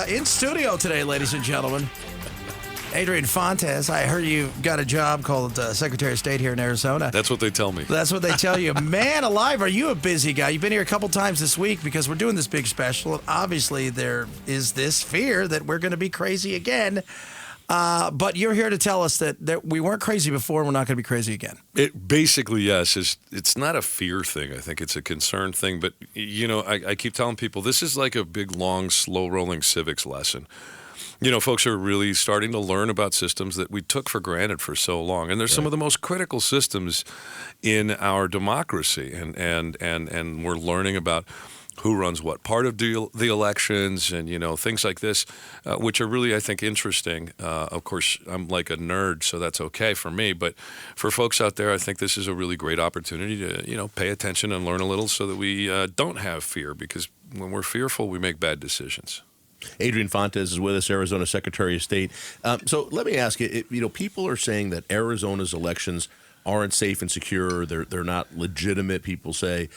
in studio today, ladies and gentlemen, Adrian Fontes. I heard you got a job called Secretary of State here in Arizona. That's what they tell me. That's what they tell you. Man alive, are you a busy guy? You've been here a couple times this week because we're doing this big special. And obviously, there is this fear that we're going to be crazy again. But you're here to tell us that we weren't crazy before and we're not going to be crazy again. It basically, yes. It's not a fear thing. I think it's a concern thing. But, I keep telling people this is like a big, long, slow-rolling civics lesson. Folks are really starting to learn about systems that we took for granted for so long. And they're some of the most critical systems in our democracy. And we're learning about who runs what part of the elections and, things like this, which are really, I think, interesting. Of course, I'm like a nerd, so that's okay for me. But for folks out there, I think this is a really great opportunity to, pay attention and learn a little so that we don't have fear, because when we're fearful, we make bad decisions. Adrian Fontes is with us, Arizona Secretary of State. So let me ask you, people are saying that Arizona's elections aren't safe and secure. They're not legitimate, people say.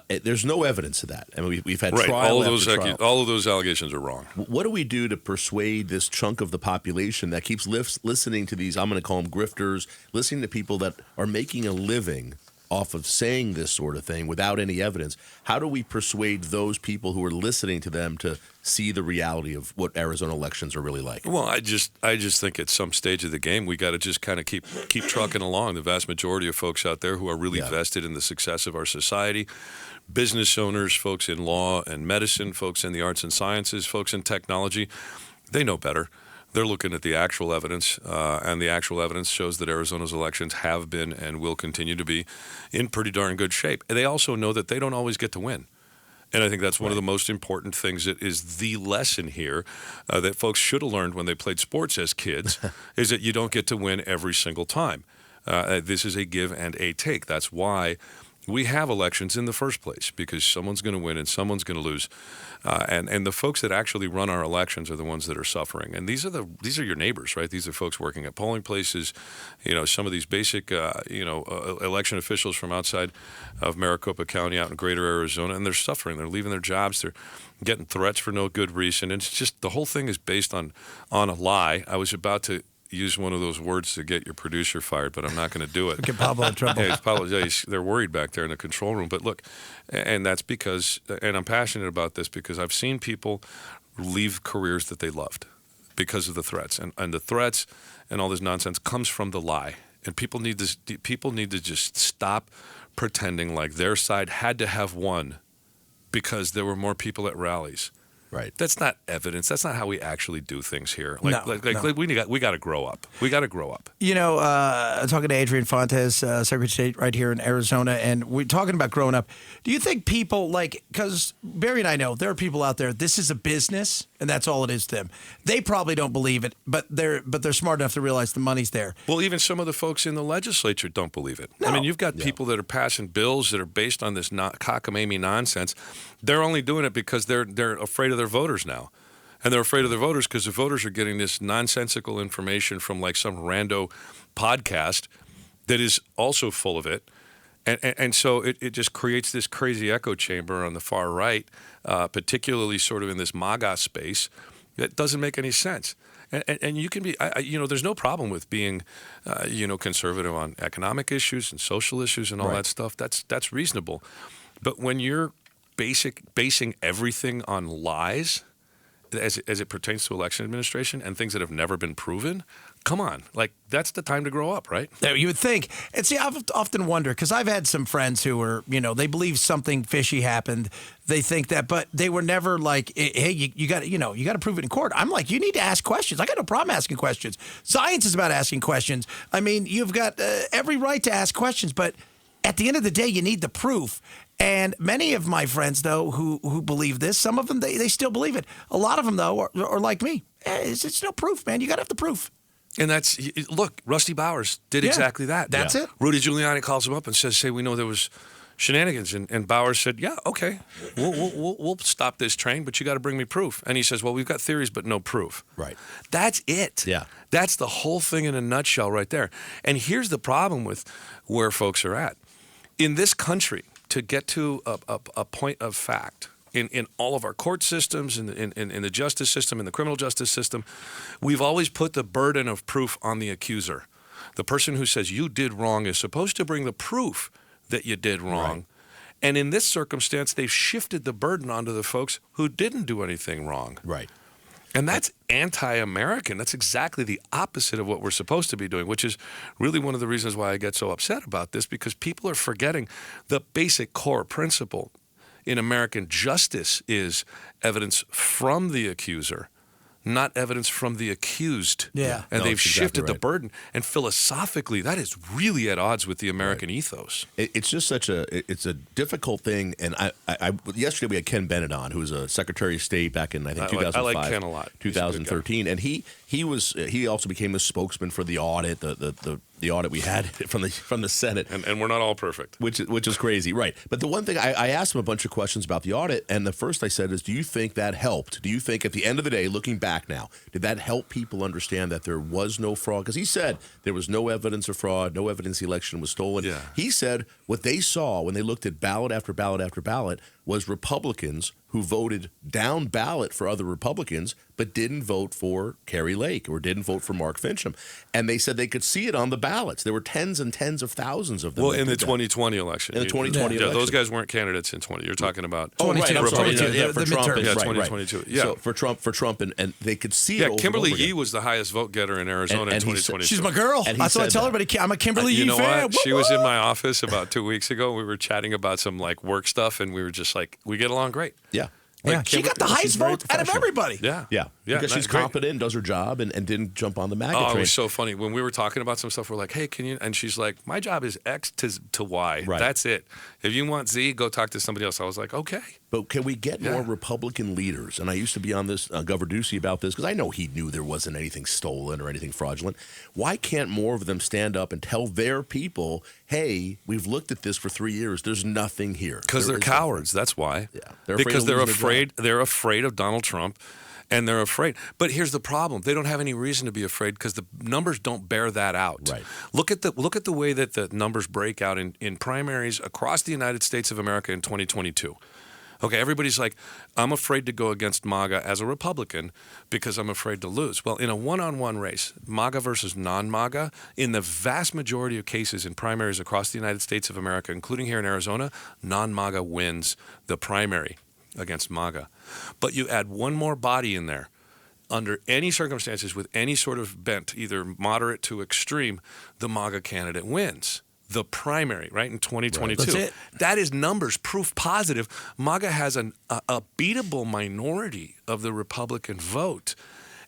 There's no evidence of that. I mean, we've had trial after trial. All of those allegations are wrong. What do we do to persuade this chunk of the population that keeps listening to these, I'm going to call them grifters, listening to people that are making a living off of saying this sort of thing without any evidence? How do we persuade those people who are listening to them to see the reality of what Arizona elections are really like? Well, I just think at some stage of the game, we got to just kind of keep trucking along. The vast majority of folks out there who are really vested in the success of our society, business owners, folks in law and medicine, folks in the arts and sciences, folks in technology, they know better. They're looking at the actual evidence, and the actual evidence shows that Arizona's elections have been and will continue to be in pretty darn good shape. And they also know that they don't always get to win. And I think that's one of the most important things that is the lesson here that folks should have learned when they played sports as kids, is that you don't get to win every single time. This is a give and a take. That's why we have elections in the first place, because someone's going to win and someone's going to lose. And the folks that actually run our elections are the ones that are suffering. And these are your neighbors, right? These are folks working at polling places, some of these basic, election officials from outside of Maricopa County out in greater Arizona, and they're suffering. They're leaving their jobs. They're getting threats for no good reason. And it's just, the whole thing is based on a lie. I was about to use one of those words to get your producer fired, but I'm not going to do it. Get Pablo in trouble. They're worried back there in the control room. But look, and that's because, and I'm passionate about this because I've seen people leave careers that they loved because of the threats. And the threats and all this nonsense comes from the lie. And people need to just stop pretending like their side had to have won because there were more people at rallies. Right. That's not evidence. That's not how we actually do things here. We got to grow up. We got to grow up. Talking to Adrian Fontes, Secretary of State right here in Arizona, and we're talking about growing up. Do you think people because Barry and I know there are people out there, this is a business, and that's all it is to them. They probably don't believe it, but they're smart enough to realize the money's there. Well, even some of the folks in the legislature don't believe it. No. I mean, you've got people that are passing bills that are based on this cockamamie nonsense. They're only doing it because they're afraid of their voters now. And they're afraid of their voters because the voters are getting this nonsensical information from some rando podcast that is also full of it. And so it just creates this crazy echo chamber on the far right, particularly sort of in this MAGA space, that doesn't make any sense. And you can be, there's no problem with being, conservative on economic issues and social issues and all that stuff. That's reasonable. But when you're basing everything on lies as it pertains to election administration and things that have never been proven, come on. That's the time to grow up, right? Yeah, you would think. And see, I've often wondered, because I've had some friends who are, they believe something fishy happened. They think that, but they were never like, hey, you got to prove it in court. I'm like, you need to ask questions. I got no problem asking questions. Science is about asking questions. I mean, you've got every right to ask questions, but at the end of the day, you need the proof. And many of my friends, though, who believe this, some of them, they still believe it. A lot of them, though, are like me. It's no proof, man. You got to have the proof. And look, Rusty Bowers did exactly that. That's it. Rudy Giuliani calls him up and says, we know there was shenanigans. And Bowers said, yeah, okay, we'll stop this train, but you got to bring me proof. And he says, well, we've got theories, but no proof. Right. That's it. Yeah. That's the whole thing in a nutshell right there. And here's the problem with where folks are at. In this country, to get to a point of fact, in all of our court systems, in the justice system, in the criminal justice system, we've always put the burden of proof on the accuser. The person who says you did wrong is supposed to bring the proof that you did wrong. Right. And in this circumstance, they've shifted the burden onto the folks who didn't do anything wrong. Right. And that's anti-American. That's exactly the opposite of what we're supposed to be doing, which is really one of the reasons why I get so upset about this, because people are forgetting the basic core principle in American justice is evidence from the accuser, not evidence from the accused. Yeah. And they've shifted exactly the burden. And philosophically, that is really at odds with the American ethos. It's just it's a difficult thing. And I yesterday we had Ken Bennett on, who was a Secretary of State back in, I think, 2005. I like Ken a lot. 2013. And he also became a spokesman for the audit, the audit we had from the Senate. And we're not all perfect. Which is crazy, right. But the one thing, I asked him a bunch of questions about the audit, and the first I said is, do you think that helped? Do you think at the end of the day, looking back now, did that help people understand that there was no fraud? Because he said there was no evidence of fraud, no evidence the election was stolen. Yeah. He said what they saw when they looked at ballot after ballot after ballot was Republicans who voted down ballot for other Republicans but didn't vote for Kari Lake or didn't vote for Mark Fincham. And they said they could see it on the ballots. There were tens and tens of thousands of them. Well, in the 2020 election. In the 2020 election. Yeah, those guys weren't candidates in 20. You're talking about... Oh, right. I'm sorry. Yeah, for Trump. Yeah, right, 2022. Right. Yeah. So for Trump, and they could see it over Kimberly and over Yee again. was the highest vote getter in Arizona in 2022. She's my girl. That's what I tell everybody. I'm a Kimberly Yee You know fan. what? She was in my office about 2 weeks ago. We were chatting about some work stuff, and we were just like, we get along great. Yeah. Yeah, she got the highest vote out of everybody. Yeah. Because she's competent, does her job, and didn't jump on the MAGA train. It was so funny. When we were talking about some stuff, we're like, hey, can you? And she's like, my job is X to Y. Right. That's it. If you want Z, go talk to somebody else. I was like, okay. But can we get more Republican leaders? And I used to be on this, Governor Ducey, about this, because I know he knew there wasn't anything stolen or anything fraudulent. Why can't more of them stand up and tell their people, hey, we've looked at this for 3 years. There's nothing here. Because they're cowards. That's why. Yeah. Because they're afraid. They're afraid of Donald Trump. And they're afraid. But here's the problem. They don't have any reason to be afraid because the numbers don't bear that out. Right. Look at the way that the numbers break out in primaries across the United States of America in 2022. Okay, everybody's like, I'm afraid to go against MAGA as a Republican because I'm afraid to lose. Well, in a one-on-one race, MAGA versus non-MAGA, in the vast majority of cases in primaries across the United States of America, including here in Arizona, non-MAGA wins the primary against MAGA. But you add one more body in there, under any circumstances with any sort of bent, either moderate to extreme, the MAGA candidate wins the primary, right, in 2022. That's it. That is numbers, proof positive. MAGA has a beatable minority of the Republican vote,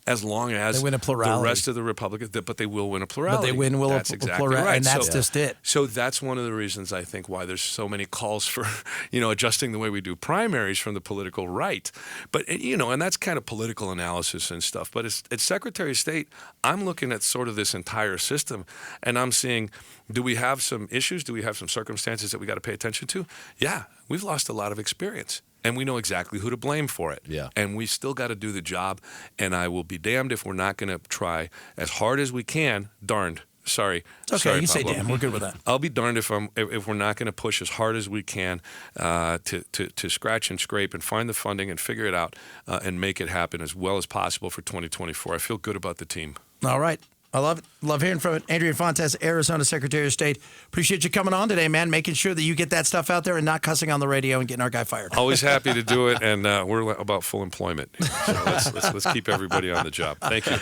as long as they win a plurality. The rest of the Republicans, but they will win a plurality. But they win that's exactly plurality, right. and that's just it. So that's one of the reasons I think why there's so many calls for, adjusting the way we do primaries from the political right. But, and that's kind of political analysis and stuff. But as Secretary of State, I'm looking at sort of this entire system, and I'm seeing, do we have some issues? Do we have some circumstances that we got to pay attention to? Yeah, we've lost a lot of experience. And we know exactly who to blame for it. Yeah. And we still got to do the job. And I will be damned if we're not going to try as hard as we can. Darned. Sorry. It's okay. Sorry, You can say Pablo. damn. We're good with that. I'll be darned if we're not going to push as hard as we can to scratch and scrape and find the funding and figure it out and make it happen as well as possible for 2024. I feel good about the team. All right. I love it. Love hearing from it. Adrian Fontes, Arizona Secretary of State. Appreciate you coming on today, man, making sure that you get that stuff out there and not cussing on the radio and getting our guy fired. Always happy to do it, and we're about full employment. So let's keep everybody on the job. Thank you.